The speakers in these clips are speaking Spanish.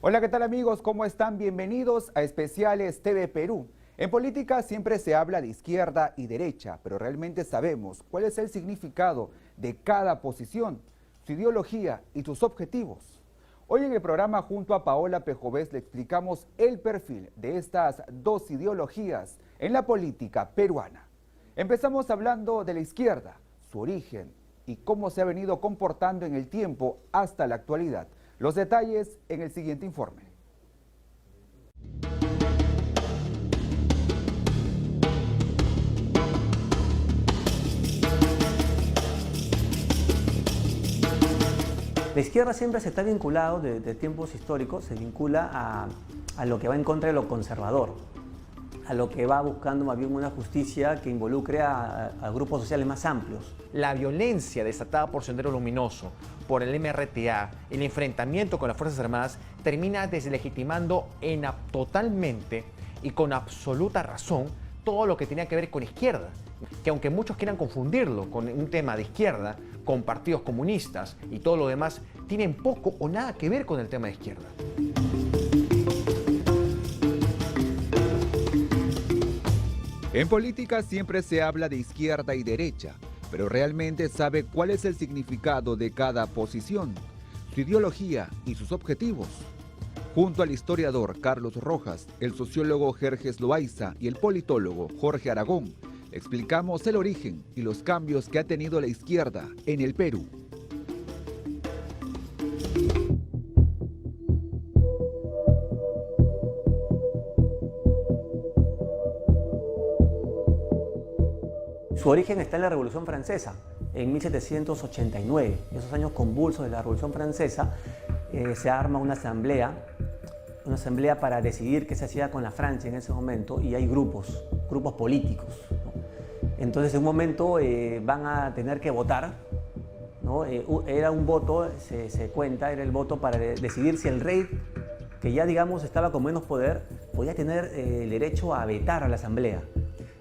Hola, ¿qué tal amigos? ¿Cómo están? Bienvenidos a Especiales TV Perú. En política siempre se habla de izquierda y derecha, pero realmente sabemos cuál es el significado de cada posición, su ideología y sus objetivos. Hoy en el programa junto a Paola Pejovés le explicamos el perfil de estas dos ideologías en la política peruana. Empezamos hablando de la izquierda, su origen y cómo se ha venido comportando en el tiempo hasta la actualidad. Los detalles en el siguiente informe. La izquierda siempre se está vinculado, de tiempos históricos, se vincula a lo que va en contra de lo conservador, a lo que va buscando más bien una justicia que involucre a grupos sociales más amplios. La violencia desatada por Sendero Luminoso, por el MRTA, el enfrentamiento con las Fuerzas Armadas, termina deslegitimando totalmente y con absoluta razón todo lo que tenía que ver con izquierda. Que aunque muchos quieran confundirlo con un tema de izquierda, con partidos comunistas y todo lo demás, tienen poco o nada que ver con el tema de izquierda. En política siempre se habla de izquierda y derecha, pero realmente sabe cuál es el significado de cada posición, su ideología y sus objetivos. Junto al historiador Carlos Rojas, el sociólogo Jerjes Loaiza y el politólogo Jorge Aragón, explicamos el origen y los cambios que ha tenido la izquierda en el Perú. Su origen está en la Revolución Francesa, en 1789. En esos años convulsos de la Revolución Francesa se arma una asamblea para decidir qué se hacía con la Francia en ese momento, y hay grupos políticos, ¿no? Entonces en un momento van a tener que votar, ¿no? Era un voto, se cuenta, era el voto para decidir si el rey, que ya digamos estaba con menos poder, podía tener el derecho a vetar a la asamblea.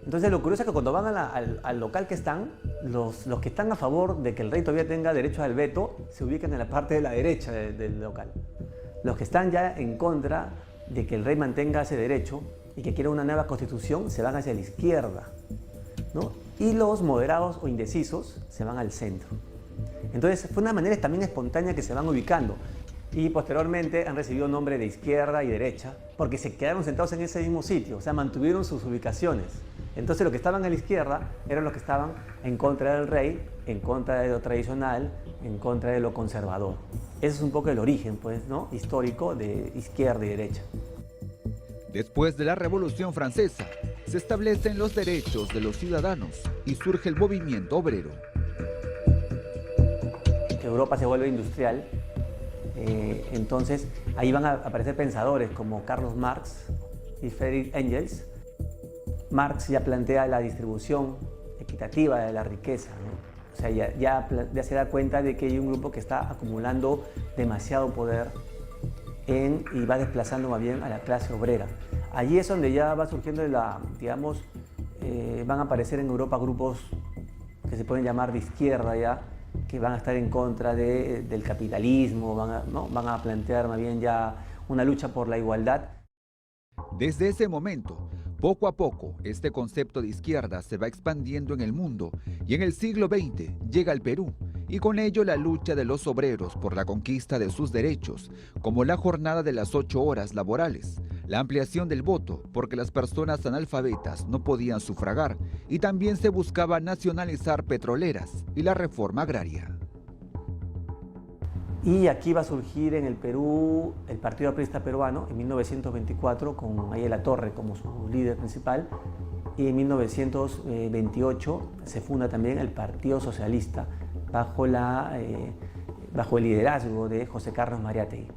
Entonces lo curioso es que cuando van al local que están, los que están a favor de que el rey todavía tenga derecho al veto, se ubican en la parte de la derecha del local. Los que están ya en contra de que el rey mantenga ese derecho y que quiera una nueva constitución, se van hacia la izquierda, ¿no? Y los moderados o indecisos se van al centro. Entonces fue una manera también espontánea que se van ubicando. Y posteriormente han recibido nombre de izquierda y derecha porque se quedaron sentados en ese mismo sitio, o sea, mantuvieron sus ubicaciones. Entonces los que estaban a la izquierda eran los que estaban en contra del rey, en contra de lo tradicional, en contra de lo conservador. Ese es un poco el origen, pues, ¿no?, histórico de izquierda y derecha. Después de la Revolución Francesa, se establecen los derechos de los ciudadanos y surge el movimiento obrero. Europa se vuelve industrial. Entonces ahí van a aparecer pensadores como Karl Marx y Friedrich Engels. Marx ya plantea la distribución equitativa de la riqueza, ¿no? O sea, ya se da cuenta de que hay un grupo que está acumulando demasiado poder y va desplazando más bien a la clase obrera. Allí es donde ya va surgiendo van a aparecer en Europa grupos que se pueden llamar de izquierda ya, que van a estar en contra del capitalismo, van a plantear más bien ya una lucha por la igualdad. Desde ese momento, poco a poco, este concepto de izquierda se va expandiendo en el mundo y en el siglo XX llega al Perú, y con ello la lucha de los obreros por la conquista de sus derechos, como la jornada de las 8 horas laborales, la ampliación del voto porque las personas analfabetas no podían sufragar, y también se buscaba nacionalizar petroleras y la reforma agraria. Y aquí va a surgir en el Perú el Partido Aprista Peruano en 1924 con Mayela Latorre como su líder principal, y en 1928 se funda también el Partido Socialista bajo el liderazgo de José Carlos Mariátegui.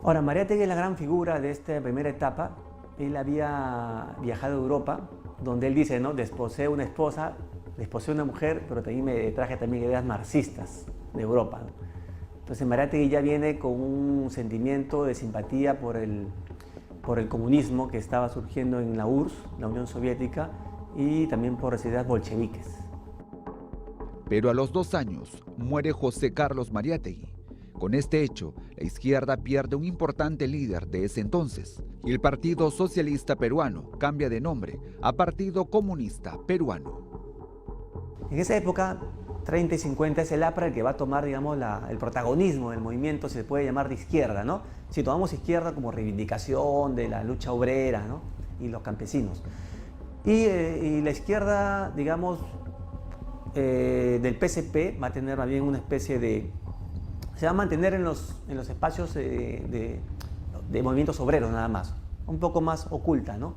Ahora, Mariátegui es la gran figura de esta primera etapa. Él había viajado a Europa, donde él dice, ¿no?, desposé una esposa, desposé una mujer, pero también me traje también ideas marxistas de Europa, ¿no? Entonces Mariátegui ya viene con un sentimiento de simpatía por el comunismo que estaba surgiendo en la URSS, la Unión Soviética, y también por las ideas bolcheviques. Pero a los 2 años muere José Carlos Mariátegui. Con este hecho, la izquierda pierde un importante líder de ese entonces y el Partido Socialista Peruano cambia de nombre a Partido Comunista Peruano. En esa época, 30 y 50, es el APRA el que va a tomar, digamos, el protagonismo del movimiento, se puede llamar de izquierda, ¿no? Si tomamos izquierda como reivindicación de la lucha obrera, ¿no? Y los campesinos. Y la izquierda, digamos, del PSP va a tener más bien una especie de... Se va a mantener en los espacios de movimientos obreros nada más, un poco más oculta, ¿no?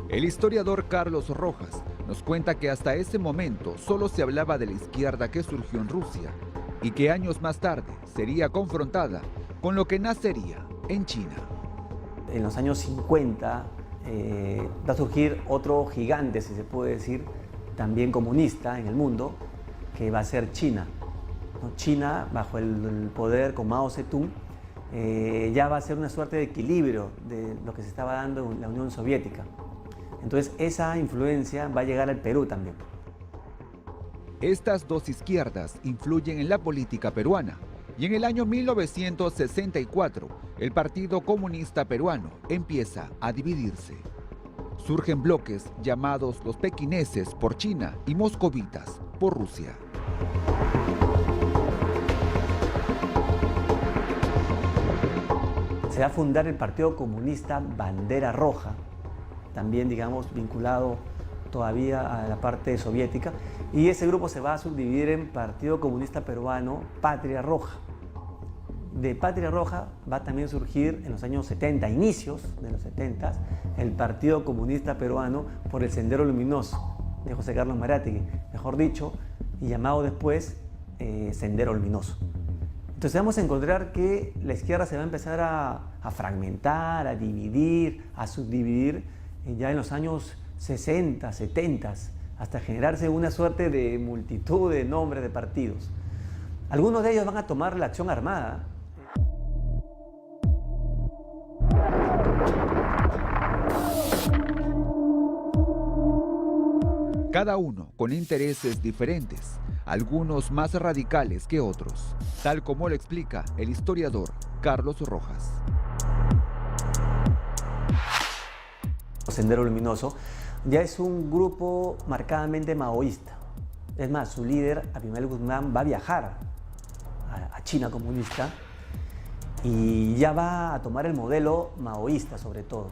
El historiador Carlos Rojas nos cuenta que hasta ese momento solo se hablaba de la izquierda que surgió en Rusia y que años más tarde sería confrontada con lo que nacería en China. En los años 50 va a surgir otro gigante, si se puede decir, también comunista en el mundo, que va a ser China. China, bajo el poder con Mao Zedong, ya va a ser una suerte de equilibrio de lo que se estaba dando en la Unión Soviética. Entonces esa influencia va a llegar al Perú también. Estas dos izquierdas influyen en la política peruana y en el año 1964 el Partido Comunista Peruano empieza a dividirse. Surgen bloques llamados los pequineses por China y moscovitas por Rusia. Se va a fundar el Partido Comunista Bandera Roja, también, digamos, vinculado todavía a la parte soviética, y ese grupo se va a subdividir en Partido Comunista Peruano Patria Roja. De Patria Roja va a también surgir en los años 70, inicios de los 70, el Partido Comunista Peruano por el Sendero Luminoso de José Carlos Mariátegui, mejor dicho, y llamado después Sendero Luminoso. Entonces vamos a encontrar que la izquierda se va a empezar a fragmentar, a dividir, a subdividir ya en los años 60, 70, hasta generarse una suerte de multitud de nombres de partidos. Algunos de ellos van a tomar la acción armada. Cada uno con intereses diferentes, algunos más radicales que otros, tal como lo explica el historiador Carlos Rojas. Sendero Luminoso ya es un grupo marcadamente maoísta. Es más, su líder, Abimael Guzmán, va a viajar a China comunista y ya va a tomar el modelo maoísta sobre todo,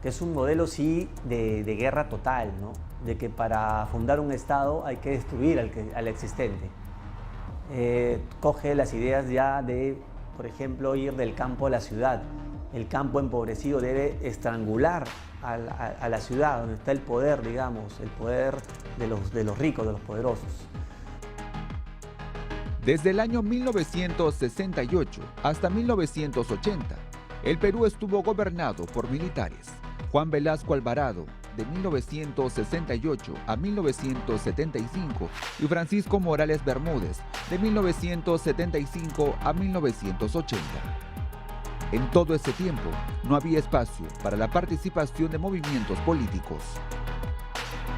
que es un modelo sí de guerra total, ¿no? De que para fundar un Estado hay que destruir al existente. Coge las ideas ya de, por ejemplo, ir del campo a la ciudad. El campo empobrecido debe estrangular a la ciudad, donde está el poder, digamos, el poder de los ricos, de los poderosos. Desde el año 1968 hasta 1980, el Perú estuvo gobernado por militares. Juan Velasco Alvarado, de 1968 a 1975, y Francisco Morales Bermúdez, de 1975 a 1980. En todo ese tiempo, no había espacio para la participación de movimientos políticos.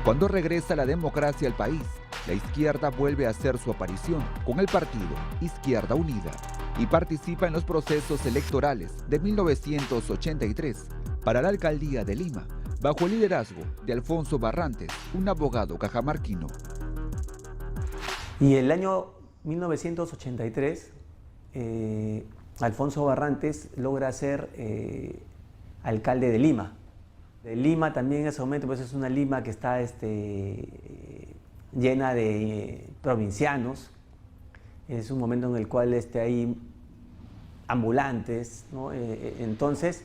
Cuando regresa la democracia al país, la izquierda vuelve a hacer su aparición con el partido Izquierda Unida y participa en los procesos electorales de 1983 para la alcaldía de Lima, bajo el liderazgo de Alfonso Barrantes, un abogado cajamarquino. Y el año 1983, Alfonso Barrantes logra ser alcalde de Lima. De Lima también en ese momento pues es una Lima que está llena de provincianos. Es un momento en el cual hay ambulantes, ¿no? Entonces,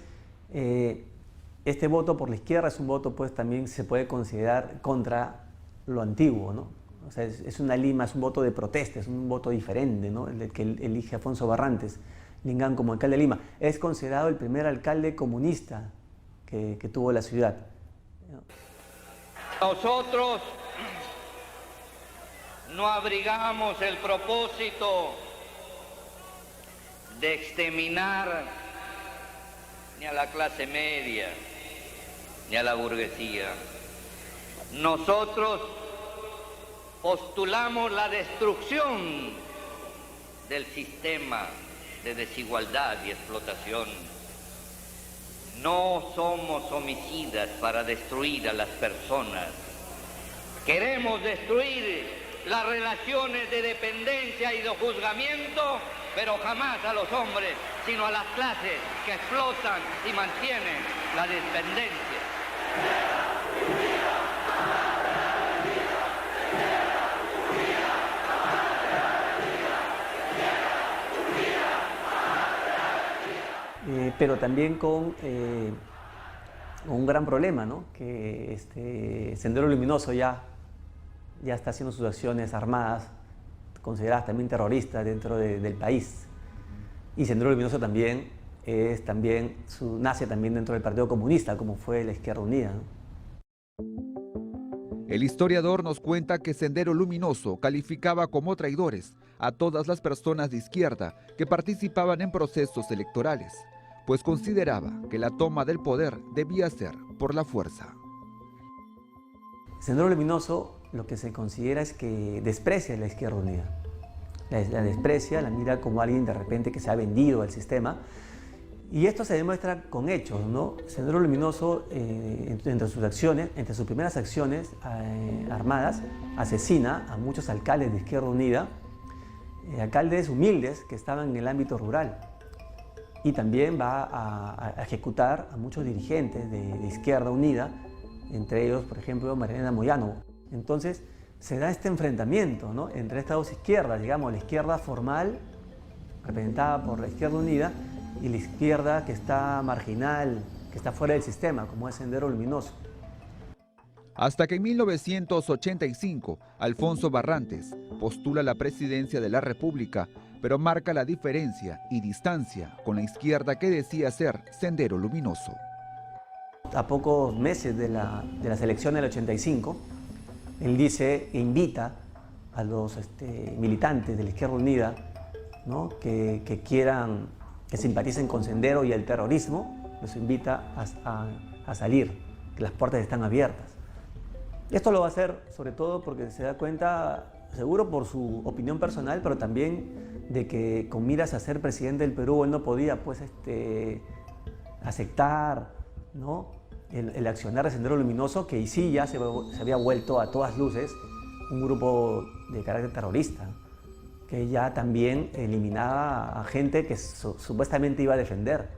este voto por la izquierda es un voto, pues también se puede considerar contra lo antiguo, ¿no? O sea, es una Lima, es un voto de protesta, es un voto diferente, ¿no? El que elige Alfonso Barrantes Lingán como alcalde de Lima. Es considerado el primer alcalde comunista que tuvo la ciudad. Nosotros no abrigamos el propósito de exterminar ni a la clase media, ni a la burguesía. Nosotros postulamos la destrucción del sistema de desigualdad y explotación. No somos homicidas para destruir a las personas. Queremos destruir las relaciones de dependencia y de juzgamiento, pero jamás a los hombres, sino a las clases que explotan y mantienen la dependencia. Pero también con un gran problema, ¿no? Que Sendero Luminoso ya está haciendo sus acciones armadas, consideradas también terroristas dentro del país. Y Sendero Luminoso también nace también dentro del Partido Comunista, como fue la Izquierda Unida, ¿no? El historiador nos cuenta que Sendero Luminoso calificaba como traidores a todas las personas de izquierda que participaban en procesos electorales, pues consideraba que la toma del poder debía ser por la fuerza. Sendero Luminoso lo que se considera es que desprecia a la Izquierda Unida. La desprecia, la mira como alguien de repente que se ha vendido al sistema. Y esto se demuestra con hechos, ¿no? Sendero Luminoso, entre sus acciones, entre sus primeras acciones armadas, asesina a muchos alcaldes de Izquierda Unida, alcaldes humildes que estaban en el ámbito rural. Y también va a ejecutar a muchos dirigentes de Izquierda Unida, entre ellos, por ejemplo, Mariana Moyano. Entonces, se da este enfrentamiento, ¿no? Entre estas dos izquierdas, digamos, la izquierda formal, representada por la Izquierda Unida, y la izquierda que está marginal, que está fuera del sistema, como es Sendero Luminoso. Hasta que en 1985, Alfonso Barrantes postula la presidencia de la República, pero marca la diferencia y distancia con la izquierda que decía ser Sendero Luminoso. A pocos meses de las elecciones del 85, él dice e invita a los militantes de la Izquierda Unida, ¿no? que simpaticen con Sendero y el terrorismo, los invita a salir, que las puertas están abiertas. Esto lo va a hacer sobre todo porque se da cuenta, seguro por su opinión personal, pero también de que con miras a ser presidente del Perú, él no podía pues, aceptar, ¿no? el accionar de Sendero Luminoso, que sí ya se había vuelto a todas luces un grupo de carácter terrorista, que ya también eliminaba a gente que supuestamente iba a defender.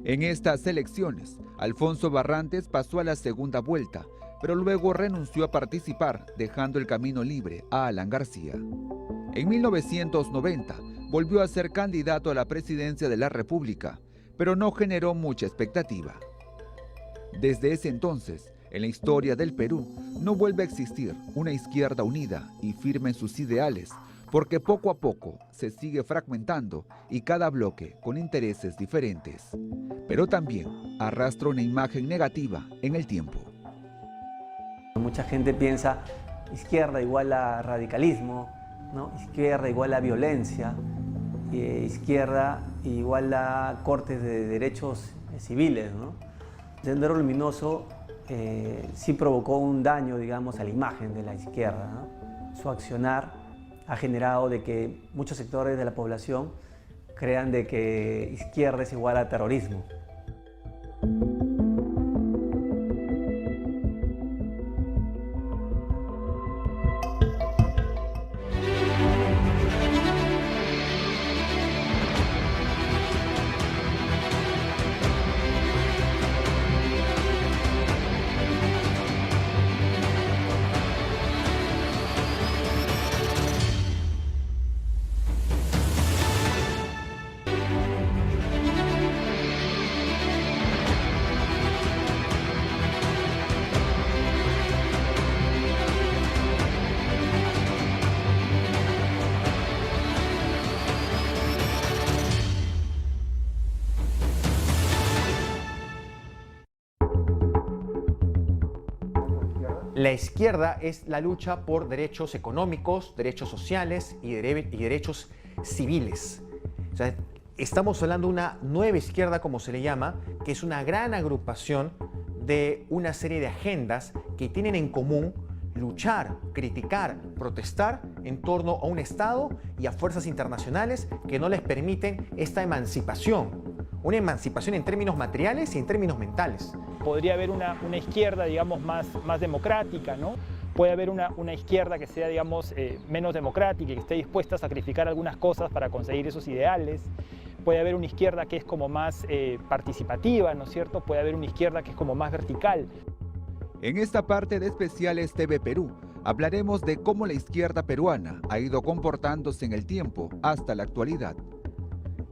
En estas elecciones, Alfonso Barrantes pasó a la segunda vuelta, pero luego renunció a participar, dejando el camino libre a Alan García. En 1990 volvió a ser candidato a la presidencia de la República, pero no generó mucha expectativa. Desde ese entonces, en la historia del Perú, no vuelve a existir una izquierda unida y firme en sus ideales, porque poco a poco se sigue fragmentando y cada bloque con intereses diferentes. Pero también arrastra una imagen negativa en el tiempo. Mucha gente piensa izquierda igual a radicalismo, ¿no? Izquierda igual a violencia, izquierda igual a cortes de derechos civiles, ¿no? Sendero Luminoso sí provocó un daño, digamos, a la imagen de la izquierda, ¿no? Su accionar ha generado de que muchos sectores de la población crean de que izquierda es igual a terrorismo. La izquierda es la lucha por derechos económicos, derechos sociales y derechos civiles. O sea, estamos hablando de una nueva izquierda, como se le llama, que es una gran agrupación de una serie de agendas que tienen en común luchar, criticar, protestar en torno a un Estado y a fuerzas internacionales que no les permiten esta emancipación. Una emancipación en términos materiales y en términos mentales. Podría haber una izquierda, digamos, más democrática, ¿no? Puede haber una izquierda que sea, digamos, menos democrática y que esté dispuesta a sacrificar algunas cosas para conseguir esos ideales. Puede haber una izquierda que es como más participativa, ¿no es cierto? Puede haber una izquierda que es como más vertical. En esta parte de Especiales TV Perú, hablaremos de cómo la izquierda peruana ha ido comportándose en el tiempo hasta la actualidad.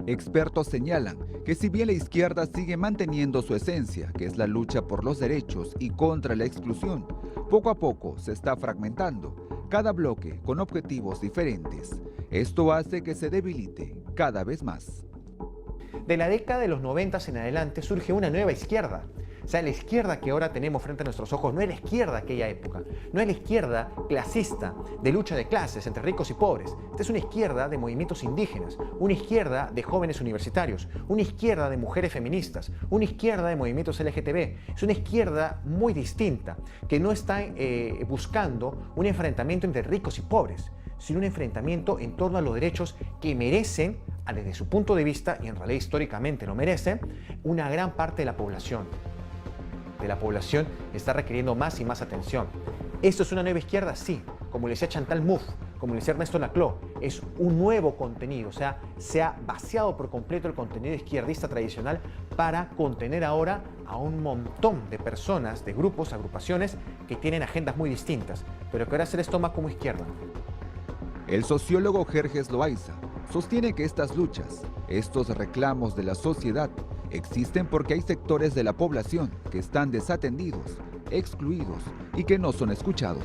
Expertos señalan que si bien la izquierda sigue manteniendo su esencia, que es la lucha por los derechos y contra la exclusión, poco a poco se está fragmentando, cada bloque con objetivos diferentes. Esto hace que se debilite cada vez más. De la década de los 90 en adelante surge una nueva izquierda. O sea, la izquierda que ahora tenemos frente a nuestros ojos no es la izquierda de aquella época, no es la izquierda clasista, de lucha de clases entre ricos y pobres. Esta es una izquierda de movimientos indígenas, una izquierda de jóvenes universitarios, una izquierda de mujeres feministas, una izquierda de movimientos LGTB. Es una izquierda muy distinta, que no está buscando un enfrentamiento entre ricos y pobres, sino un enfrentamiento en torno a los derechos que merecen, desde su punto de vista, y en realidad históricamente lo merecen, una gran parte de la población. La población está requiriendo más y más atención. ¿Esto es una nueva izquierda? Sí. Como le decía Chantal Mouffe, como le decía Ernesto Laclau, es un nuevo contenido. O sea, se ha vaciado por completo el contenido izquierdista tradicional para contener ahora a un montón de personas, de grupos, agrupaciones que tienen agendas muy distintas, pero que ahora se les toma como izquierda. El sociólogo Jerjes Loaiza sostiene que estas luchas, estos reclamos de la sociedad, existen porque hay sectores de la población que están desatendidos, excluidos y que no son escuchados.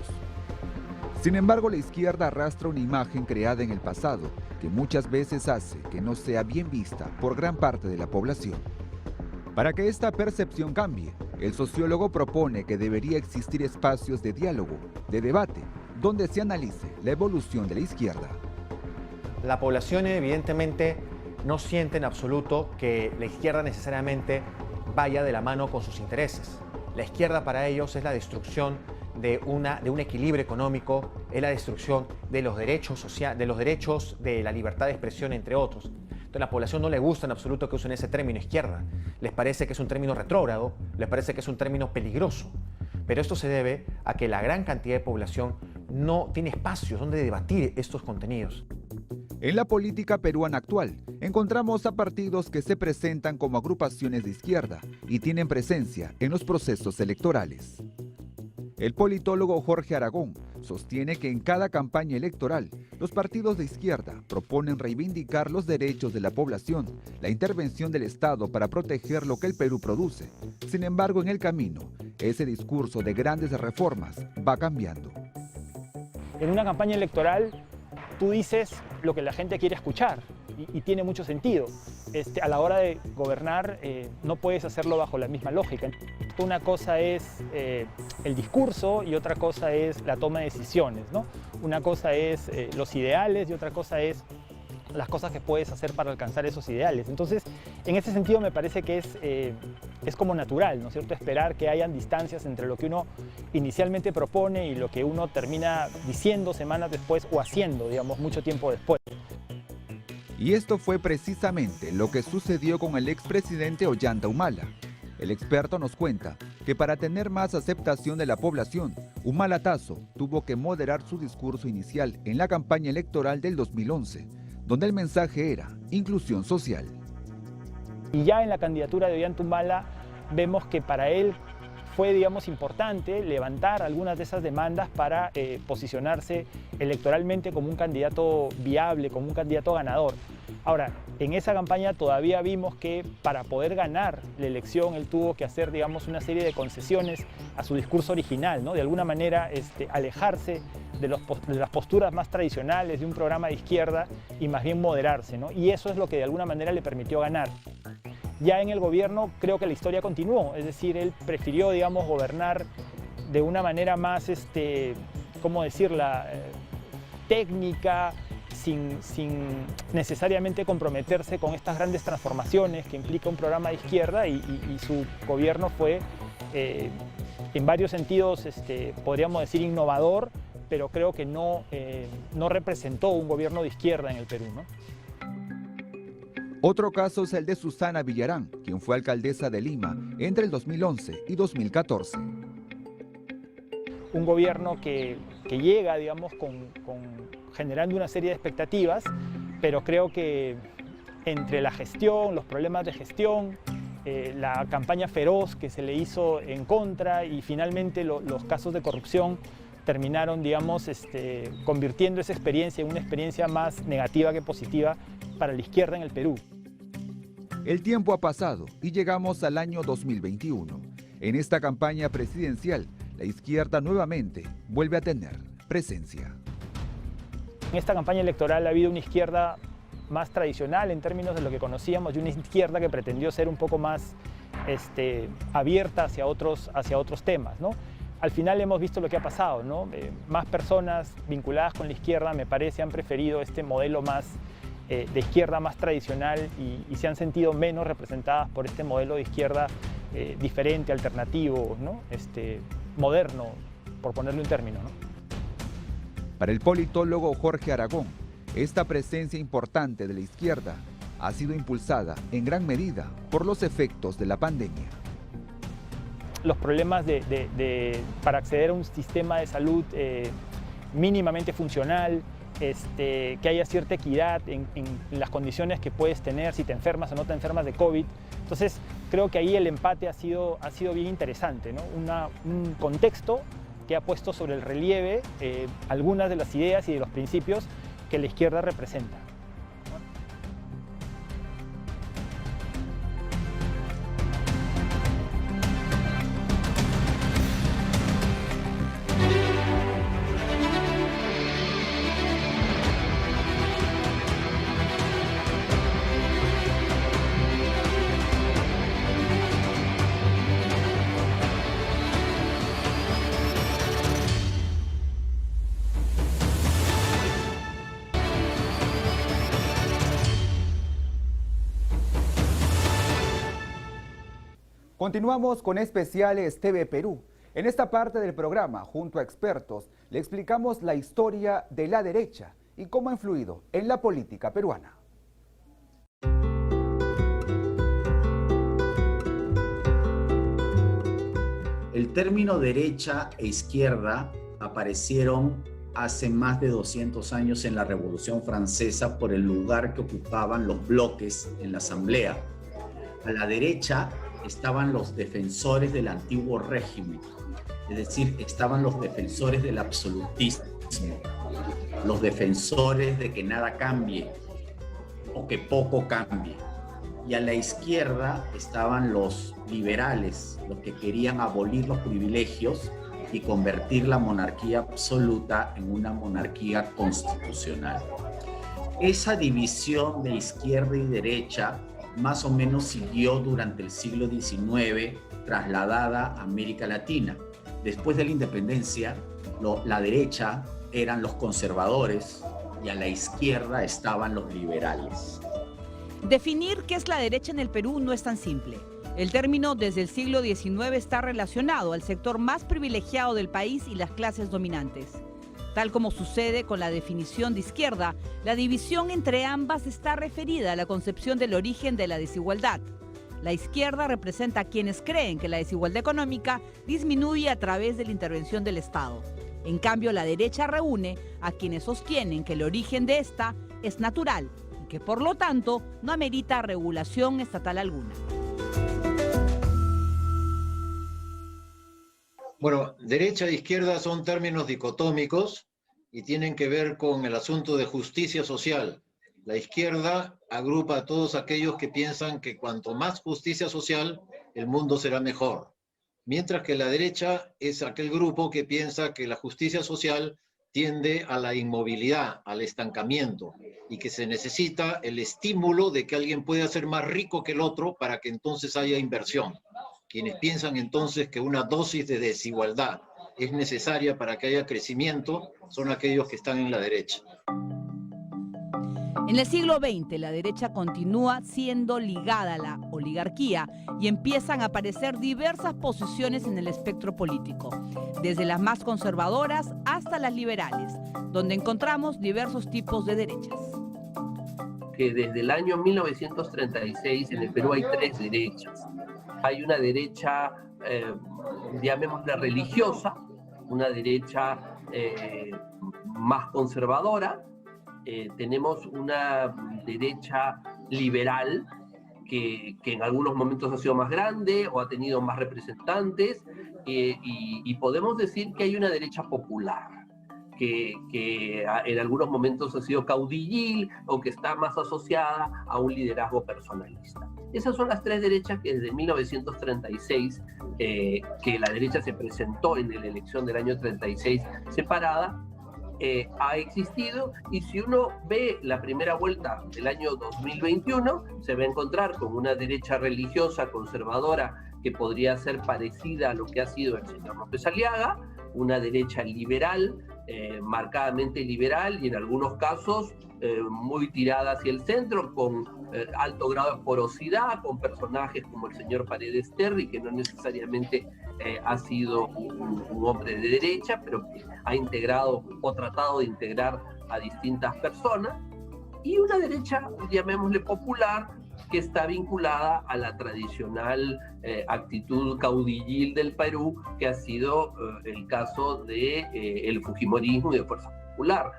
Sin embargo, la izquierda arrastra una imagen creada en el pasado que muchas veces hace que no sea bien vista por gran parte de la población. Para que esta percepción cambie, el sociólogo propone que debería existir espacios de diálogo, de debate, donde se analice la evolución de la izquierda. La población evidentemente no siente en absoluto que la izquierda necesariamente vaya de la mano con sus intereses. La izquierda para ellos es la destrucción de un equilibrio económico, es la destrucción de los derechos sociales, de los derechos de la libertad de expresión, entre otros. Entonces, a la población no le gusta en absoluto que usen ese término izquierda. Les parece que es un término retrógrado, les parece que es un término peligroso. Pero esto se debe a que la gran cantidad de población no tiene espacios donde debatir estos contenidos. En la política peruana actual, encontramos a partidos que se presentan como agrupaciones de izquierda y tienen presencia en los procesos electorales. El politólogo Jorge Aragón sostiene que en cada campaña electoral, los partidos de izquierda proponen reivindicar los derechos de la población, la intervención del Estado para proteger lo que el Perú produce. Sin embargo, en el camino, ese discurso de grandes reformas va cambiando. En una campaña electoral, tú dices lo que la gente quiere escuchar y tiene mucho sentido. A la hora de gobernar no puedes hacerlo bajo la misma lógica. Una cosa es el discurso y otra cosa es la toma de decisiones, ¿no? Una cosa es los ideales y otra cosa es las cosas que puedes hacer para alcanzar esos ideales. Entonces, en ese sentido me parece que es como natural, ¿no es cierto?, esperar que hayan distancias entre lo que uno inicialmente propone y lo que uno termina diciendo semanas después o haciendo, digamos, mucho tiempo después. Y esto fue precisamente lo que sucedió con el expresidente Ollanta Humala. El experto nos cuenta que para tener más aceptación de la población, Humala Tazo tuvo que moderar su discurso inicial en la campaña electoral del 2011, donde el mensaje era inclusión social. Y ya en la candidatura de Ollanta Humala vemos que para él fue, digamos, importante levantar algunas de esas demandas para posicionarse electoralmente como un candidato viable, como un candidato ganador. Ahora, en esa campaña todavía vimos que para poder ganar la elección él tuvo que hacer, digamos, una serie de concesiones a su discurso original, ¿no? De alguna manera alejarse de las posturas más tradicionales de un programa de izquierda y más bien moderarse, ¿no? Y eso es lo que de alguna manera le permitió ganar. Ya en el gobierno creo que la historia continuó, es decir, él prefirió, digamos, gobernar de una manera más, ¿cómo decirla?, técnica, sin necesariamente comprometerse con estas grandes transformaciones que implica un programa de izquierda y su gobierno fue en varios sentidos, podríamos decir, innovador, pero creo que no representó un gobierno de izquierda en el Perú, ¿no? Otro caso es el de Susana Villarán, quien fue alcaldesa de Lima entre el 2011 y 2014. Un gobierno que llega, digamos, generando una serie de expectativas, pero creo que entre la gestión, los problemas de gestión, la campaña feroz que se le hizo en contra y finalmente los casos de corrupción terminaron, digamos, convirtiendo esa experiencia en una experiencia más negativa que positiva para la izquierda en el Perú. El tiempo ha pasado y llegamos al año 2021. En esta campaña presidencial, la izquierda nuevamente vuelve a tener presencia. En esta campaña electoral ha habido una izquierda más tradicional en términos de lo que conocíamos y una izquierda que pretendió ser un poco más abierta hacia otros temas, ¿no? Al final hemos visto lo que ha pasado, ¿no? Más personas vinculadas con la izquierda, me parece, han preferido este modelo más de izquierda más tradicional y se han sentido menos representadas por este modelo de izquierda diferente, alternativo, ¿no? Moderno, por ponerle un término, ¿no? Para el politólogo Jorge Aragón, esta presencia importante de la izquierda ha sido impulsada en gran medida por los efectos de la pandemia. Los problemas para acceder a un sistema de salud mínimamente funcional, que haya cierta equidad en las condiciones que puedes tener, si te enfermas o no te enfermas de COVID. Entonces, creo que ahí el empate ha sido bien interesante, ¿no? Un contexto que ha puesto sobre el relieve algunas de las ideas y de los principios que la izquierda representa. Continuamos con Especiales TV Perú. En esta parte del programa, junto a expertos, le explicamos la historia de la derecha y cómo ha influido en la política peruana. El término derecha e izquierda aparecieron hace más de 200 años en la Revolución Francesa por el lugar que ocupaban los bloques en la Asamblea. A la derecha estaban los defensores del antiguo régimen, es decir, estaban los defensores del absolutismo, los defensores de que nada cambie o que poco cambie. Y a la izquierda estaban los liberales, los que querían abolir los privilegios y convertir la monarquía absoluta en una monarquía constitucional. Esa división de izquierda y derecha más o menos siguió durante el siglo XIX, trasladada a América Latina. Después de la independencia, la derecha eran los conservadores y a la izquierda estaban los liberales. Definir qué es la derecha en el Perú no es tan simple. El término desde el siglo XIX está relacionado al sector más privilegiado del país y las clases dominantes. Tal como sucede con la definición de izquierda, la división entre ambas está referida a la concepción del origen de la desigualdad. La izquierda representa a quienes creen que la desigualdad económica disminuye a través de la intervención del Estado. En cambio, la derecha reúne a quienes sostienen que el origen de esta es natural y que por lo tanto no amerita regulación estatal alguna. Bueno, derecha e izquierda son términos dicotómicos y tienen que ver con el asunto de justicia social. La izquierda agrupa a todos aquellos que piensan que cuanto más justicia social, el mundo será mejor. Mientras que la derecha es aquel grupo que piensa que la justicia social tiende a la inmovilidad, al estancamiento, y que se necesita el estímulo de que alguien pueda ser más rico que el otro para que entonces haya inversión. Quienes piensan entonces que una dosis de desigualdad es necesaria para que haya crecimiento son aquellos que están en la derecha. En el siglo XX, la derecha continúa siendo ligada a la oligarquía y empiezan a aparecer diversas posiciones en el espectro político, desde las más conservadoras hasta las liberales, donde encontramos diversos tipos de derechas. Que desde el año 1936 en el Perú hay tres derechas. Hay una derecha, llamémosla religiosa, una derecha más conservadora, tenemos una derecha liberal que en algunos momentos ha sido más grande o ha tenido más representantes, y podemos decir que hay una derecha popular, que en algunos momentos ha sido caudillil o que está más asociada a un liderazgo personalista. Esas son las tres derechas que desde 1936, que la derecha se presentó en la elección del año 36 separada, ha existido, y si uno ve la primera vuelta del año 2021, se va a encontrar con una derecha religiosa conservadora que podría ser parecida a lo que ha sido el señor López Aliaga, una derecha liberal, marcadamente liberal y en algunos casos muy tirada hacia el centro, con alto grado de porosidad, con personajes como el señor Paredes Terry, que no necesariamente ha sido un hombre de derecha, pero que ha integrado o tratado de integrar a distintas personas, y una derecha, llamémosle popular, que está vinculada a la tradicional actitud caudillil del Perú, que ha sido el caso de el fujimorismo y de Fuerza Popular.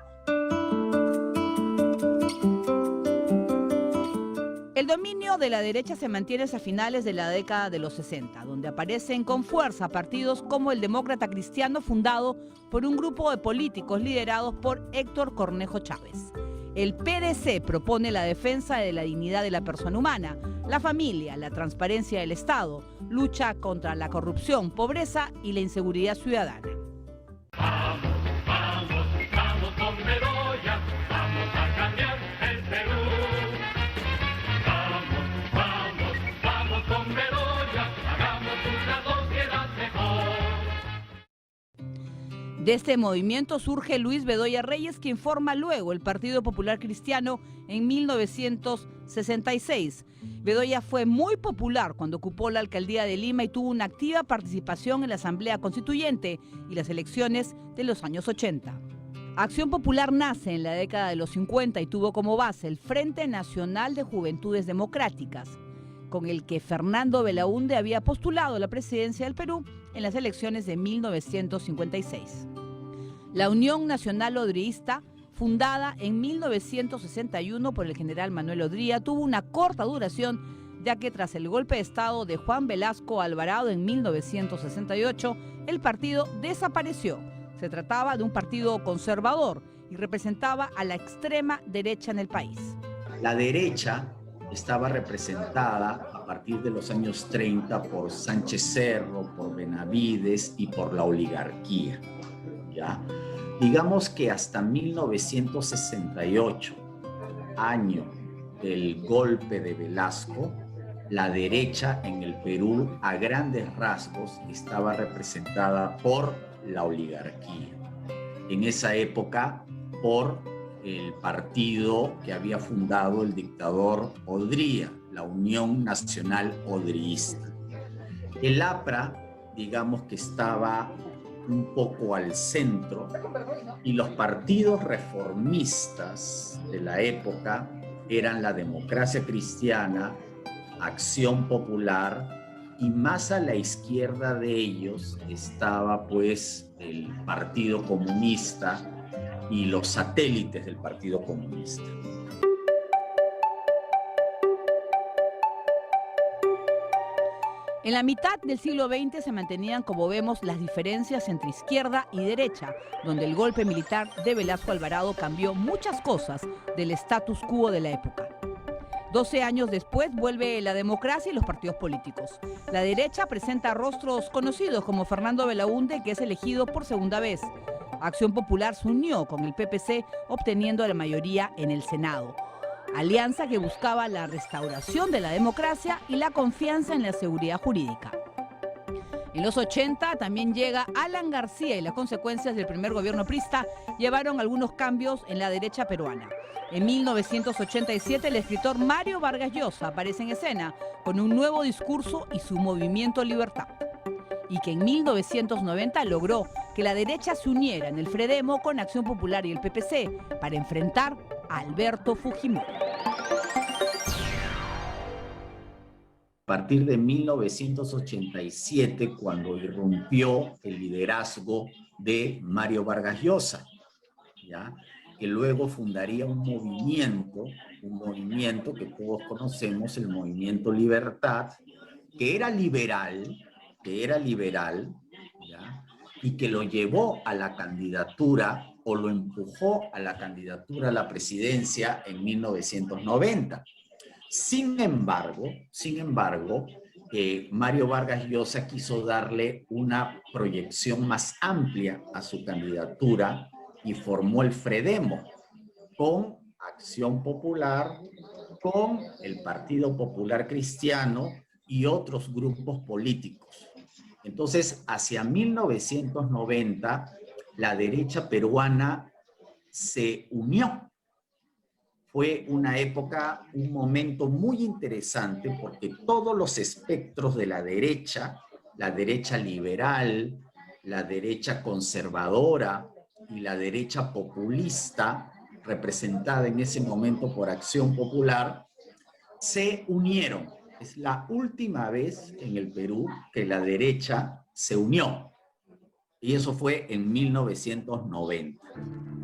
El dominio de la derecha se mantiene hasta finales de la década de los 60, donde aparecen con fuerza partidos como el Demócrata Cristiano, fundado por un grupo de políticos liderados por Héctor Cornejo Chávez. El PDC propone la defensa de la dignidad de la persona humana, la familia, la transparencia del Estado, lucha contra la corrupción, pobreza y la inseguridad ciudadana. Vamos con Bedoya, vamos a cambiar el Perú. Vamos con Bedoya, hagamos una sociedad mejor. De este movimiento surge Luis Bedoya Reyes, quien forma luego el Partido Popular Cristiano en 1966. Bedoya fue muy popular cuando ocupó la alcaldía de Lima y tuvo una activa participación en la Asamblea Constituyente y las elecciones de los años 80. Acción Popular nace en la década de los 50 y tuvo como base el Frente Nacional de Juventudes Democráticas, con el que Fernando Belaúnde había postulado la presidencia del Perú en las elecciones de 1956. La Unión Nacional Odrioísta, fundada en 1961 por el general Manuel Odría, tuvo una corta duración, ya que tras el golpe de Estado de Juan Velasco Alvarado en 1968, el partido desapareció. Se trataba de un partido conservador y representaba a la extrema derecha en el país. La derecha estaba representada a partir de los años 30 por Sánchez Cerro, por Benavides y por la oligarquía, ¿ya? Digamos que hasta 1968, año del golpe de Velasco, la derecha en el Perú, a grandes rasgos, estaba representada por la oligarquía. En esa época, por el partido que había fundado el dictador Odría, la Unión Nacional Odrioísta. El APRA, digamos que estaba un poco al centro, y los partidos reformistas de la época eran la Democracia Cristiana, Acción Popular, y más a la izquierda de ellos estaba pues el Partido Comunista y los satélites del Partido Comunista. En la mitad del siglo XX se mantenían, como vemos, las diferencias entre izquierda y derecha, donde el golpe militar de Velasco Alvarado cambió muchas cosas del status quo de la época. 12 años después vuelve la democracia y los partidos políticos. La derecha presenta rostros conocidos como Fernando Belaúnde, que es elegido por segunda vez. Acción Popular se unió con el PPC, obteniendo la mayoría en el Senado. Alianza que buscaba la restauración de la democracia y la confianza en la seguridad jurídica. En los 80 también llega Alan García y las consecuencias del primer gobierno aprista llevaron algunos cambios en la derecha peruana. En 1987 el escritor Mario Vargas Llosa aparece en escena con un nuevo discurso y su movimiento Libertad. Y que en 1990 logró que la derecha se uniera en el Fredemo con Acción Popular y el PPC para enfrentar a Alberto Fujimori. A partir de 1987, cuando irrumpió el liderazgo de Mario Vargas Llosa, ¿ya?, que luego fundaría un movimiento que todos conocemos, el Movimiento Libertad, que era liberal, ¿ya?, y que lo llevó a la candidatura o lo empujó a la candidatura a la presidencia en 1990. Sin embargo, Mario Vargas Llosa quiso darle una proyección más amplia a su candidatura y formó el Fredemo con Acción Popular, con el Partido Popular Cristiano y otros grupos políticos. Entonces, hacia 1990, la derecha peruana se unió. Fue una época, un momento muy interesante porque todos los espectros de la derecha liberal, la derecha conservadora y la derecha populista, representada en ese momento por Acción Popular, se unieron. Es la última vez en el Perú que la derecha se unió. Y eso fue en 1990.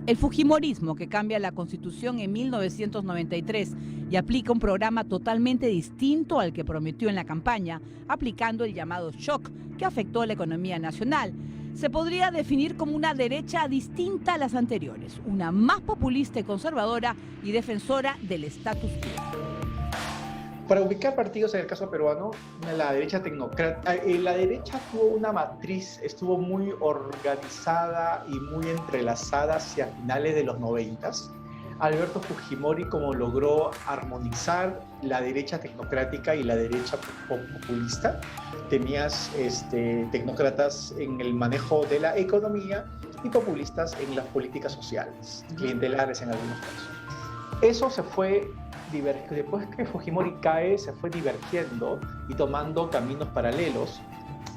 El fujimorismo, que cambia la Constitución en 1993 y aplica un programa totalmente distinto al que prometió en la campaña, aplicando el llamado shock que afectó a la economía nacional, se podría definir como una derecha distinta a las anteriores, una más populista y conservadora y defensora del status quo. Para ubicar partidos en el caso peruano, la derecha tecnocrática, la derecha tuvo una matriz, estuvo muy organizada y muy entrelazada hacia finales de los 90s. Alberto Fujimori, como logró armonizar la derecha tecnocrática y la derecha populista, tenías tecnócratas en el manejo de la economía y populistas en las políticas sociales, clientelares en algunos casos. Eso se fue después que Fujimori cae, se fue divergiendo y tomando caminos paralelos,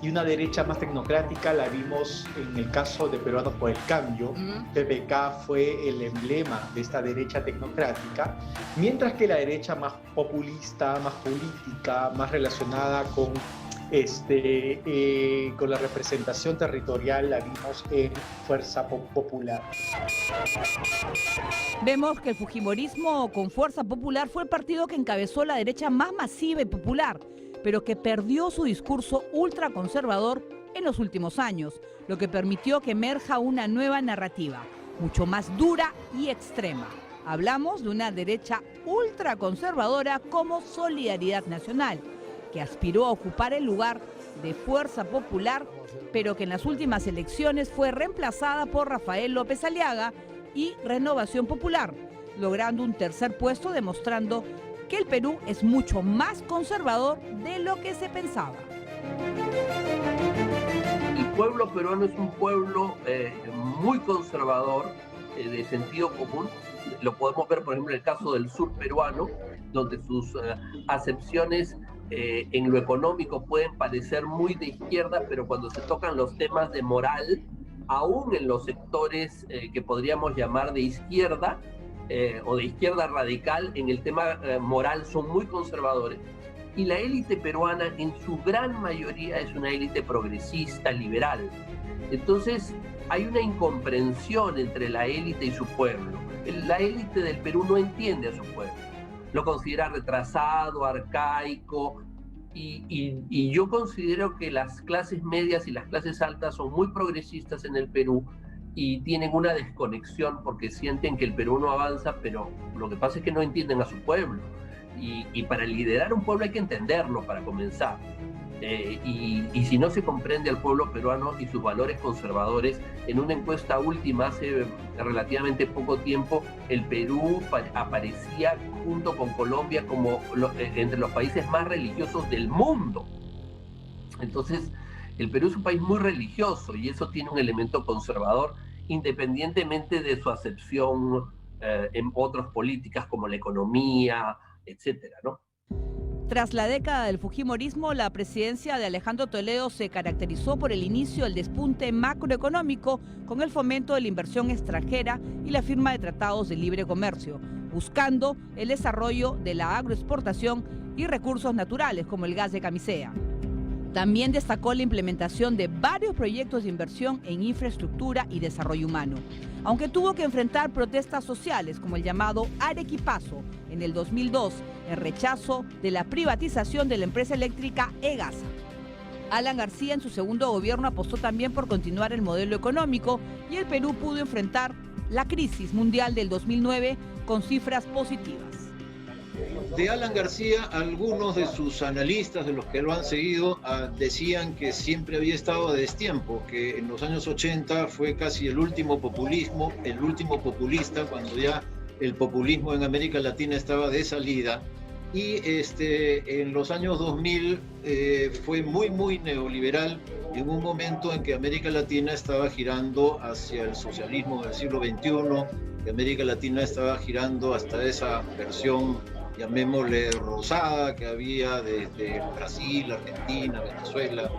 y una derecha más tecnocrática la vimos en el caso de Peruanos por el Cambio. PPK fue el emblema de esta derecha tecnocrática, mientras que la derecha más populista, más política, más relacionada con la representación territorial la vimos en Fuerza Popular. Vemos que el fujimorismo con Fuerza Popular fue el partido que encabezó la derecha más masiva y popular, pero que perdió su discurso ultraconservador en los últimos años, lo que permitió que emerja una nueva narrativa, mucho más dura y extrema. Hablamos de una derecha ultraconservadora como Solidaridad Nacional, que aspiró a ocupar el lugar de Fuerza Popular, pero que en las últimas elecciones fue reemplazada por Rafael López Aliaga y Renovación Popular, logrando un tercer puesto, demostrando que el Perú es mucho más conservador de lo que se pensaba. El pueblo peruano es un pueblo muy conservador, de sentido común. Lo podemos ver, por ejemplo, en el caso del sur peruano, donde sus acepciones en lo económico pueden parecer muy de izquierda, pero cuando se tocan los temas de moral, aún en los sectores que podríamos llamar de izquierda o de izquierda radical, en el tema moral son muy conservadores. Y la élite peruana en su gran mayoría es una élite progresista, liberal. Entonces hay una incomprensión entre la élite y su pueblo. La élite del Perú no entiende a su pueblo. Lo considera retrasado, arcaico, y yo considero que las clases medias y las clases altas son muy progresistas en el Perú y tienen una desconexión porque sienten que el Perú no avanza, pero lo que pasa es que no entienden a su pueblo. Y para liderar un pueblo hay que entenderlo para comenzar. Y si no se comprende al pueblo peruano y sus valores conservadores, en una encuesta última hace relativamente poco tiempo, el Perú aparecía junto con Colombia como entre los países más religiosos del mundo. Entonces, El Perú es un país muy religioso y eso tiene un elemento conservador, independientemente de su acepción en otras políticas como la economía, etcétera, ¿no? Tras la década del fujimorismo, la presidencia de Alejandro Toledo se caracterizó por el inicio del despunte macroeconómico con el fomento de la inversión extranjera y la firma de tratados de libre comercio, buscando el desarrollo de la agroexportación y recursos naturales como el gas de Camisea. También destacó la implementación de varios proyectos de inversión en infraestructura y desarrollo humano, aunque tuvo que enfrentar protestas sociales como el llamado Arequipazo en el 2002, en rechazo de la privatización de la empresa eléctrica EGASA. Alan García en su segundo gobierno apostó también por continuar el modelo económico y el Perú pudo enfrentar la crisis mundial del 2009 con cifras positivas. De Alan García, algunos de sus analistas, de los que lo han seguido, decían que siempre había estado a destiempo, que en los años 80 fue casi el último populismo, el último populista, cuando ya el populismo en América Latina estaba de salida. Y en los años 2000 fue muy neoliberal, en un momento en que América Latina estaba girando hacia el socialismo del siglo XXI, que América Latina estaba girando hasta esa versión, llamémosle rosada, que había desde Brasil, Argentina, Venezuela,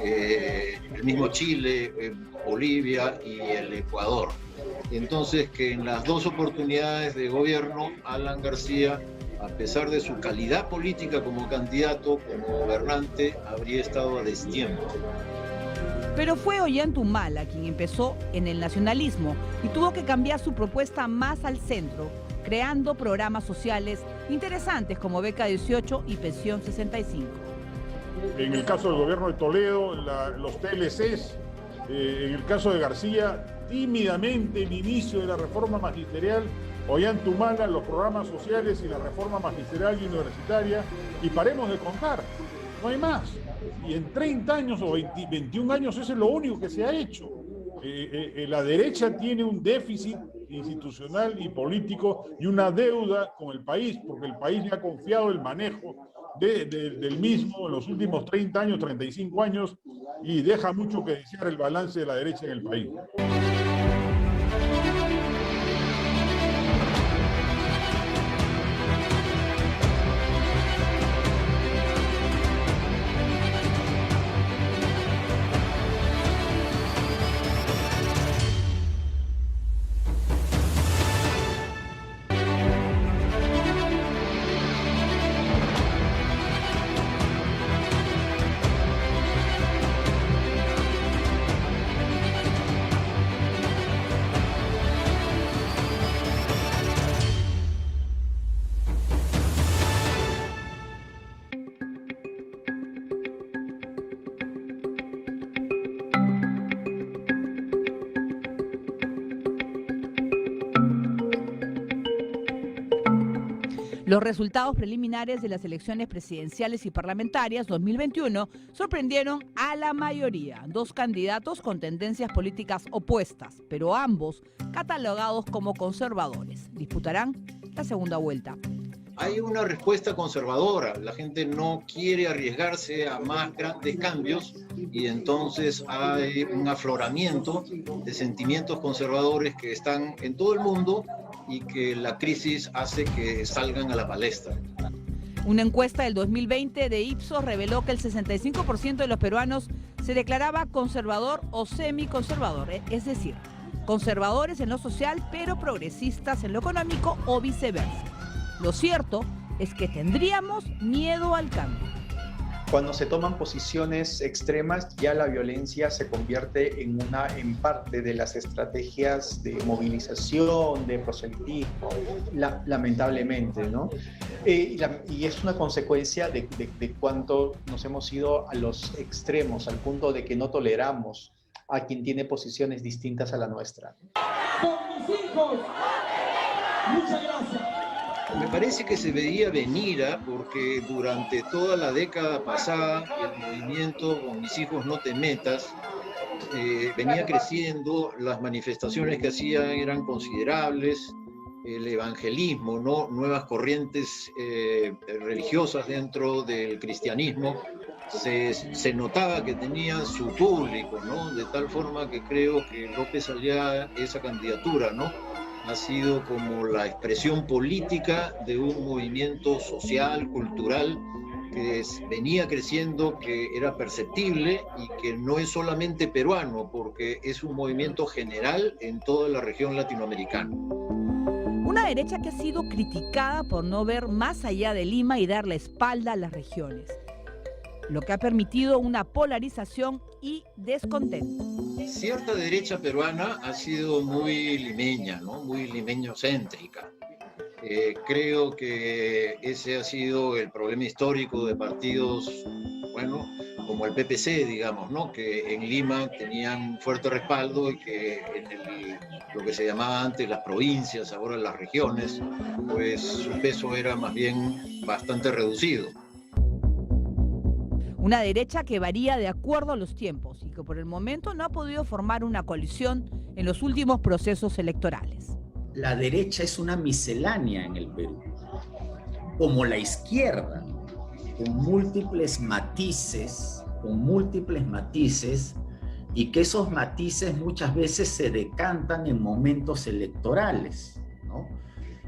el mismo Chile, Bolivia y el Ecuador. Entonces, que en las dos oportunidades de gobierno, Alan García, a pesar de su calidad política como candidato, como gobernante, habría estado a destiempo. Pero fue Ollantaytamala quien empezó en el nacionalismo y tuvo que cambiar su propuesta más al centro, creando programas sociales interesantes como Beca 18 y Pensión 65. En el caso del gobierno de Toledo, los TLCs, en el caso de García, tímidamente el inicio de la reforma magisterial, Ollantaytamala, los programas sociales y la reforma magisterial y universitaria, y paremos de contar, no hay más. Y en 30 años o 21 años eso es lo único que se ha hecho. La derecha tiene un déficit institucional y político y una deuda con el país, porque el país le ha confiado el manejo del mismo en los últimos 30 años, 35 años, y deja mucho que desear el balance de la derecha en el país. Los resultados preliminares de las elecciones presidenciales y parlamentarias 2021 sorprendieron a la mayoría. Dos candidatos con tendencias políticas opuestas, pero ambos catalogados como conservadores. Disputarán la segunda vuelta. Hay una respuesta conservadora, la gente no quiere arriesgarse a más grandes cambios y entonces hay un afloramiento de sentimientos conservadores que están en todo el mundo y que la crisis hace que salgan a la palestra. Una encuesta del 2020 de Ipsos reveló que el 65% de los peruanos se declaraba conservador o semiconservador, es decir, conservadores en lo social pero progresistas en lo económico o viceversa. Lo cierto es que tendríamos miedo al cambio. Cuando se toman posiciones extremas, ya la violencia se convierte en parte de las estrategias de movilización, de proselitismo, lamentablemente, ¿no? Y es una consecuencia de cuánto nos hemos ido a los extremos, al punto de que no toleramos a quien tiene posiciones distintas a la nuestra. ¡Por mis hijos! Muchas gracias. Me parece que se veía venir, porque durante toda la década pasada el movimiento Con mis hijos no te metas venía creciendo, las manifestaciones que hacían eran considerables, el evangelismo, ¿no? Nuevas corrientes religiosas dentro del cristianismo se notaba que tenía su público, ¿no? De tal forma que creo que López Aliaga, esa candidatura, ¿no?, ha sido como la expresión política de un movimiento social, cultural, que venía creciendo, que era perceptible y que no es solamente peruano, porque es un movimiento general en toda la región latinoamericana. Una derecha que ha sido criticada por no ver más allá de Lima y dar la espalda a las regiones, lo que ha permitido una polarización y descontento. Cierta derecha peruana ha sido muy limeña, ¿no?, muy limeño-céntrica. Creo que ese ha sido el problema histórico de partidos, bueno, como el PPC, digamos, ¿no?, que en Lima tenían fuerte respaldo y que en lo que se llamaba antes las provincias, ahora las regiones, pues su peso era más bien bastante reducido. Una derecha que varía de acuerdo a los tiempos y que por el momento no ha podido formar una coalición en los últimos procesos electorales. La derecha es una miscelánea en el Perú, como la izquierda, con múltiples matices, y que esos matices muchas veces se decantan en momentos electorales, ¿no?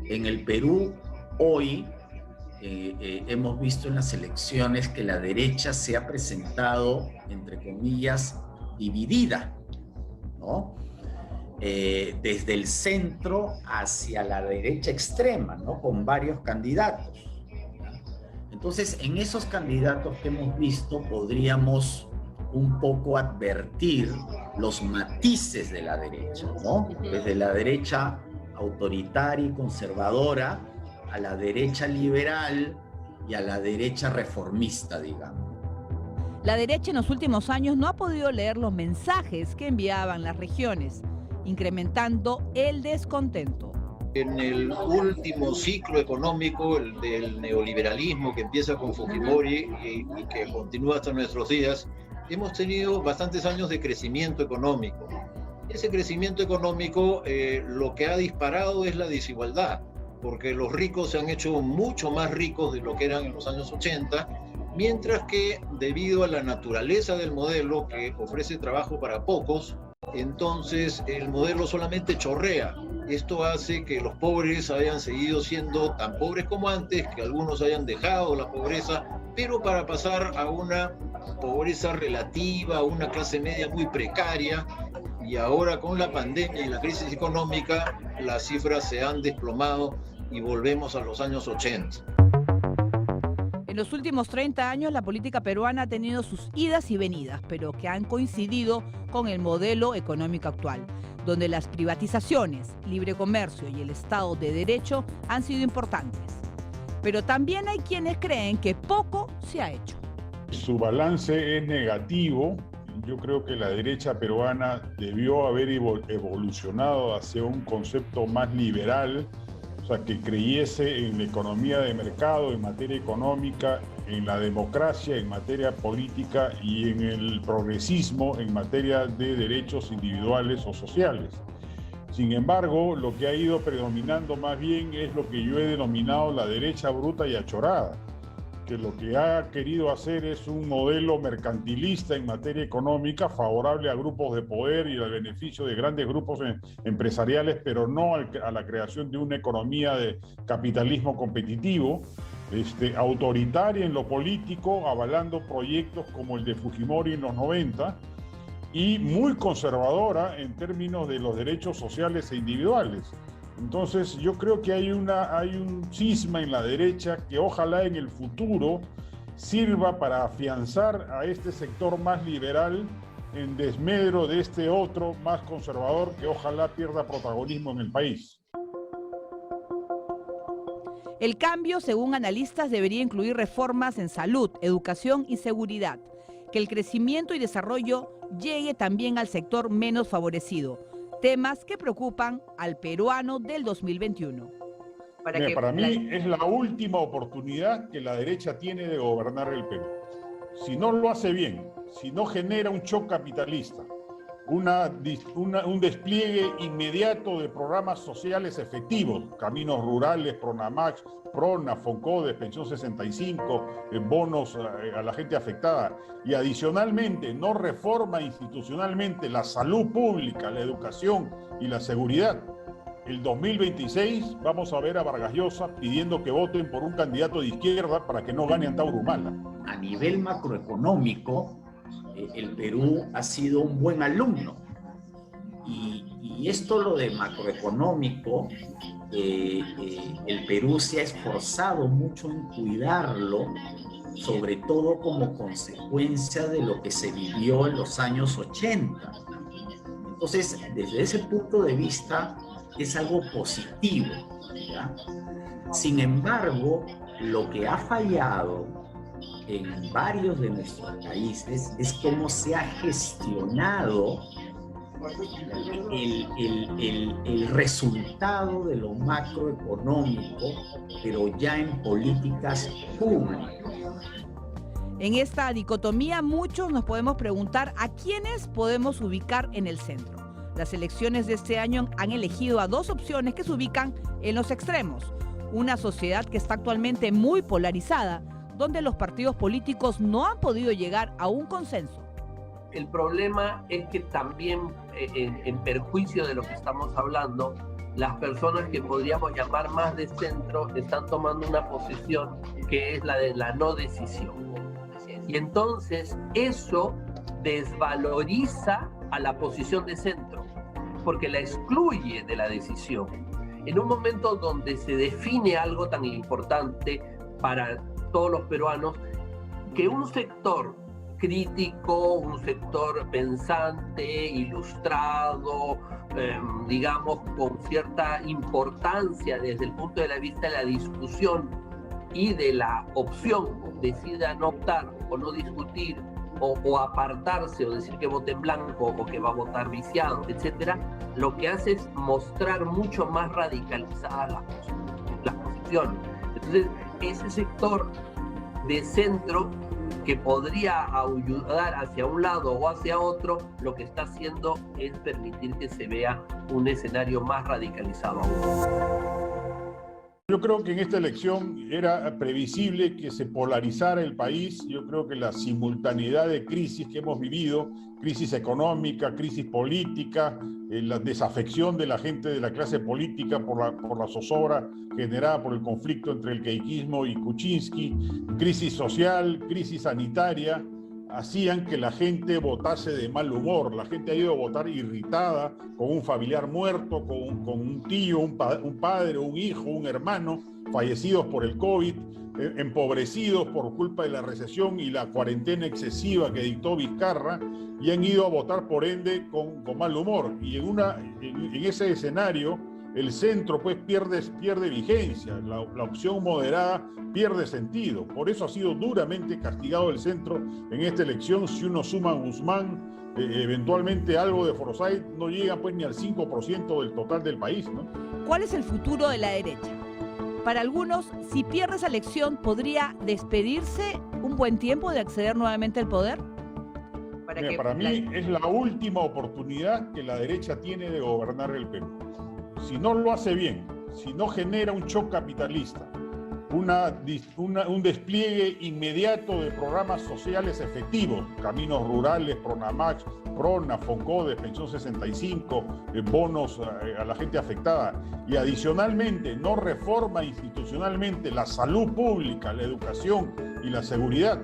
En el Perú hoy hemos visto en las elecciones que la derecha se ha presentado, entre comillas, dividida, ¿no? Desde el centro hacia la derecha extrema, ¿no?, con varios candidatos. Entonces, en esos candidatos que hemos visto podríamos un poco advertir los matices de la derecha, ¿no? Desde la derecha autoritaria y conservadora a la derecha liberal y a la derecha reformista, digamos. La derecha en los últimos años no ha podido leer los mensajes que enviaban las regiones, incrementando el descontento. En el último ciclo económico, el del neoliberalismo que empieza con Fujimori y que continúa hasta nuestros días, hemos tenido bastantes años de crecimiento económico. Ese crecimiento económico lo que ha disparado es la desigualdad, porque los ricos se han hecho mucho más ricos de lo que eran en los años 80, mientras que debido a la naturaleza del modelo que ofrece trabajo para pocos, entonces el modelo solamente chorrea. Esto hace que los pobres hayan seguido siendo tan pobres como antes, que algunos hayan dejado la pobreza, pero para pasar a una pobreza relativa, a una clase media muy precaria. Y ahora con la pandemia y la crisis económica, las cifras se han desplomado y volvemos a los años 80. En los últimos 30 años la política peruana ha tenido sus idas y venidas, pero que han coincidido con el modelo económico actual, donde las privatizaciones, libre comercio y el Estado de Derecho han sido importantes. Pero también hay quienes creen que poco se ha hecho. Su balance es negativo. Yo creo que la derecha peruana debió haber evolucionado hacia un concepto más liberal, o sea, que creyese en la economía de mercado, en materia económica, en la democracia, en materia política y en el progresismo en materia de derechos individuales o sociales. Sin embargo, lo que ha ido predominando más bien es lo que yo he denominado la derecha bruta y achorada, que lo que ha querido hacer es un modelo mercantilista en materia económica favorable a grupos de poder y al beneficio de grandes grupos empresariales, pero no a la creación de una economía de capitalismo competitivo, autoritaria en lo político, avalando proyectos como el de Fujimori en los 90, y muy conservadora en términos de los derechos sociales e individuales. Entonces yo creo que hay un cisma en la derecha que ojalá en el futuro sirva para afianzar a este sector más liberal en desmedro de este otro más conservador que ojalá pierda protagonismo en el país. El cambio, según analistas, debería incluir reformas en salud, educación y seguridad. Que el crecimiento y desarrollo llegue también al sector menos favorecido. Temas que preocupan al peruano del 2021. Para mí es la última oportunidad que la derecha tiene de gobernar el Perú. Si no lo hace bien, si no genera un shock capitalista, un despliegue inmediato de programas sociales efectivos, caminos rurales, Pronamax, Prona, Foncodes, Pensión 65, bonos a la gente afectada. Y adicionalmente, no reforma institucionalmente la salud pública, la educación y la seguridad. El 2026 vamos a ver a Vargas Llosa pidiendo que voten por un candidato de izquierda para que no gane Antauro Humala. A nivel macroeconómico, el Perú ha sido un buen alumno. Y esto, lo de macroeconómico, el Perú se ha esforzado mucho en cuidarlo, sobre todo como consecuencia de lo que se vivió en los años 80. Entonces, desde ese punto de vista, es algo positivo, ¿ya? Sin embargo, lo que ha fallado en varios de nuestros países es cómo se ha gestionado el resultado de lo macroeconómico, pero ya en políticas públicas. En esta dicotomía muchos nos podemos preguntar a quiénes podemos ubicar en el centro. Las elecciones de este año han elegido a dos opciones que se ubican en los extremos. Una sociedad que está actualmente muy polarizada, donde los partidos políticos no han podido llegar a un consenso. El problema es que también, en perjuicio de lo que estamos hablando, las personas que podríamos llamar más de centro están tomando una posición que es la de la no decisión. Y entonces eso desvaloriza a la posición de centro, porque la excluye de la decisión. En un momento donde se define algo tan importante para todos los peruanos, que un sector crítico, un sector pensante, ilustrado, digamos, con cierta importancia desde el punto de vista de la discusión y de la opción, decida no optar o no discutir o apartarse o decir que vote en blanco o que va a votar viciado, etcétera, lo que hace es mostrar mucho más radicalizadas las posiciones. Entonces, ese sector de centro que podría ayudar hacia un lado o hacia otro, lo que está haciendo es permitir que se vea un escenario más radicalizado aún. Yo creo que en esta elección era previsible que se polarizara el país. Yo creo que la simultaneidad de crisis que hemos vivido, crisis económica, crisis política, la desafección de la gente de la clase política por la zozobra generada por el conflicto entre el queiquismo y Kuczynski, crisis social, crisis sanitaria, hacían que la gente votase de mal humor. La gente ha ido a votar irritada, con un familiar muerto, con un tío, un padre, un hijo, un hermano, fallecidos por el COVID, empobrecidos por culpa de la recesión y la cuarentena excesiva que dictó Vizcarra, y han ido a votar, por ende, con mal humor. Y en ese escenario, el centro pues pierde vigencia, la opción moderada pierde sentido. Por eso ha sido duramente castigado el centro en esta elección. Si uno suma a Guzmán, eventualmente algo de Forsyth, no llega pues ni al 5% del total del país, ¿no? ¿Cuál es el futuro de la derecha? Para algunos, si pierde esa elección, ¿podría despedirse un buen tiempo de acceder nuevamente al poder? Para mí es la última oportunidad que la derecha tiene de gobernar el Perú. Si no lo hace bien, si no genera un shock capitalista, un despliegue inmediato de programas sociales efectivos, caminos rurales, Pronamax, Prona, Foncodes, Pensión 65, bonos a la gente afectada, y adicionalmente no reforma institucionalmente la salud pública, la educación y la seguridad,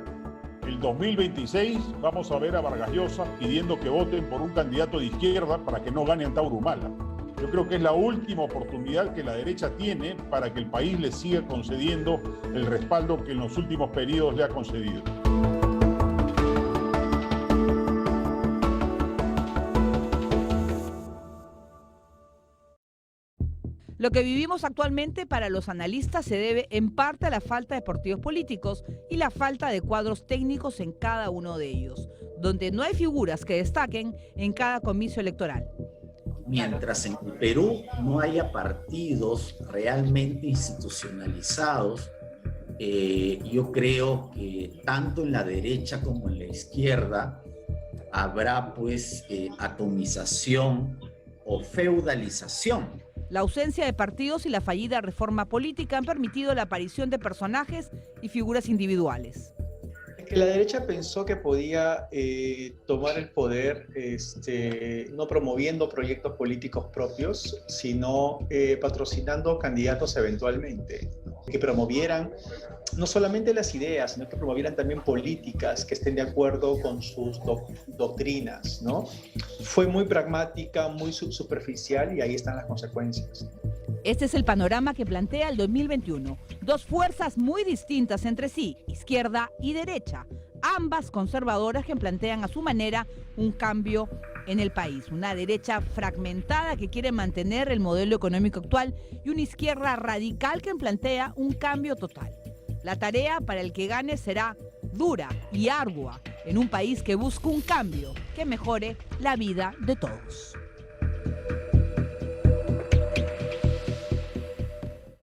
el 2026 vamos a ver a Vargas Llosa pidiendo que voten por un candidato de izquierda para que no gane Antauro Humala. Yo creo que es la última oportunidad que la derecha tiene para que el país le siga concediendo el respaldo que en los últimos periodos le ha concedido. Lo que vivimos actualmente para los analistas se debe en parte a la falta de partidos políticos y la falta de cuadros técnicos en cada uno de ellos, donde no hay figuras que destaquen en cada comicio electoral. Mientras en el Perú no haya partidos realmente institucionalizados, yo creo que tanto en la derecha como en la izquierda habrá pues atomización o feudalización. La ausencia de partidos y la fallida reforma política han permitido la aparición de personajes y figuras individuales. Que la derecha pensó que podía tomar el poder no promoviendo proyectos políticos propios, sino patrocinando candidatos eventualmente, que promovieran no solamente las ideas, sino que promovieran también políticas que estén de acuerdo con sus doctrinas, ¿no? Fue muy pragmática, muy superficial y ahí están las consecuencias. Este es el panorama que plantea el 2021. Dos fuerzas muy distintas entre sí, izquierda y derecha, ambas conservadoras que plantean a su manera un cambio en el país. Una derecha fragmentada que quiere mantener el modelo económico actual y una izquierda radical que plantea un cambio total. La tarea para el que gane será dura y ardua en un país que busca un cambio que mejore la vida de todos.